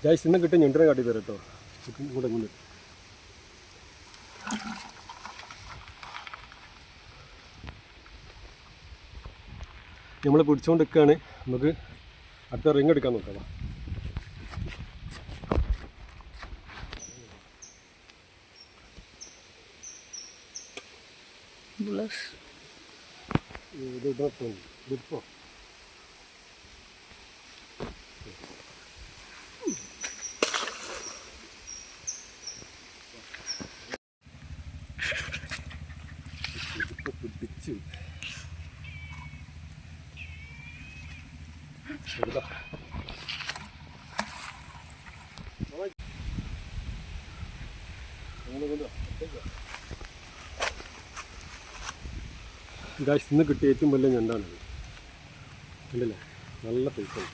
Guys ഇന്ന് കിട്ടിയ ഞണ്ടിനെ കാട്ടി തരാം കേട്ടോ. കൂടെ കൊണ്ട് നമ്മൾ പിടിച്ചുകൊണ്ട് നിൽക്കുകയാണ്. നമുക്ക് അടുത്ത റിങ് എടുക്കാൻ നോക്കാം. ഇതിപ്പോ പിടിച്ചു ഗൈസ് ഇന്ന് കിട്ടിയ ഏറ്റവും വലിയ ഞണ്ടാണിത്. ഉണ്ടല്ലേ, നല്ല പൈസയാണ്.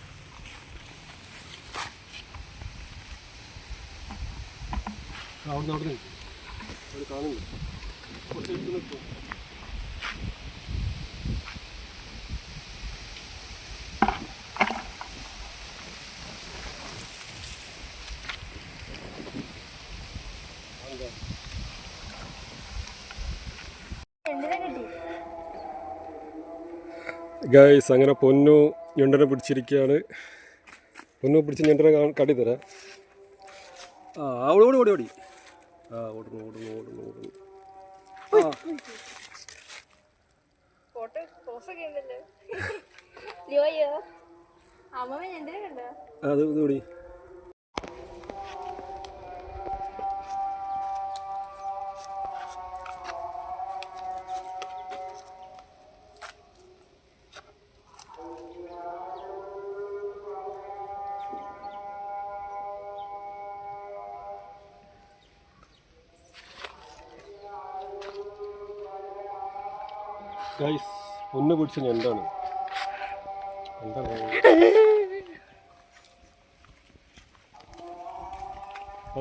അവിടെ കാണുന്നു. ഗൈസ് അങ്ങനെ പൊന്നു ഞണ്ടനെ പിടിച്ചിരിക്കുകയാണ്. പൊന്നു പിടിച്ച് ഞണ്ടനെ കാട്ടി തരാം. ഓടി ഓടി ഓടി ഓടുന്നു ഓടുന്നു ഓടുന്നു ഓടുന്നു. അത് ഇതോടി ഗൈസ് പൊന്ന് പിടിച്ച ഞണ്ടാണ്.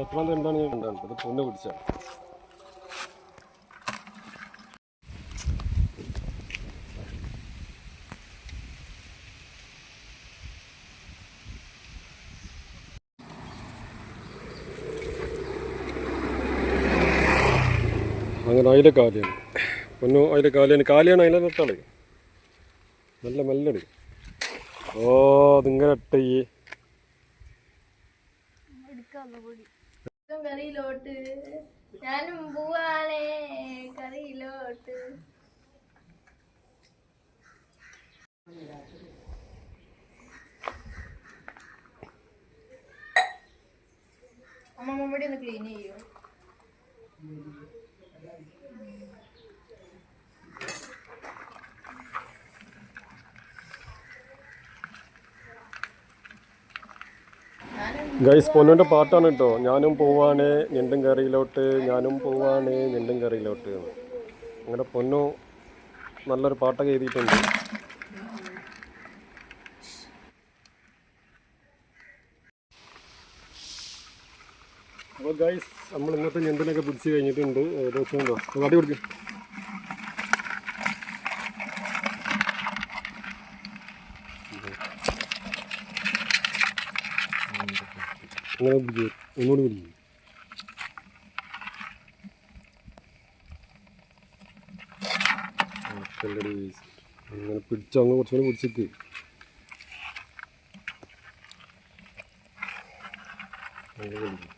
എത്രാമത്തെ എന്താണ് ഞാൻ ഉണ്ടാണ്. അത് പൊന്ന് പിടിച്ചാണ്. അങ്ങനെ അതിലെ കാലിയാണ് പൊന്നു. അതിലെ കാലിയാണ് അതിലെ നട്ടാള്. നല്ല മെല്ലട്. അതിങ്ങനെ ഇട്ടയ്യേ കറിയിലോട്ട് ഞാനും പോവാണേ കറിയിലോട്ട്. അമ്മ ഇവിടെ ഒന്ന് ക്ലീൻ ചെയ്യോ? ഗൈസ് പൊന്നുൻ്റെ പാട്ടാണ് കേട്ടോ. ഞാനും പോവാണ് ഞണ്ടും കറിയിലോട്ട്, ഞാനും പോവാണ് ഞണ്ടും കറിയിലോട്ട്. അങ്ങനെ പൊന്നു നല്ലൊരു പാട്ടൊക്കെ എഴുതിയിട്ടുണ്ട്. അപ്പോൾ ഗൈസ് നമ്മൾ ഇന്നത്തെ ഞണ്ടിനൊക്കെ പിടിച്ച് കഴിഞ്ഞിട്ടുണ്ട്. ഏകദേശം ഉണ്ടോ കാട്ടി പിടിക്കും. അങ്ങനെ പിടിക്കും, ഒന്നുകൂടി പിടിക്കും. അങ്ങനെ പിടിച്ചോ, അങ്ങ് കുറച്ചുകൂടി പിടിച്ചിട്ട് അങ്ങനെ പിടിക്കും.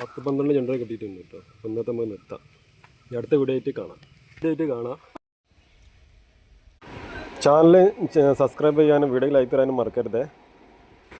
10-12 ഞണ്ടൊക്കെ കിട്ടിയിട്ടുണ്ട് കേട്ടോ. അപ്പോൾ ഇന്നത്തെ നമ്മൾ നിർത്താം. അടുത്ത വീഡിയോ ആയിട്ട് കാണാം. ചാനൽ സബ്സ്ക്രൈബ് ചെയ്യാനും വീഡിയോ ലൈക്ക് തരാനും മറക്കരുത്.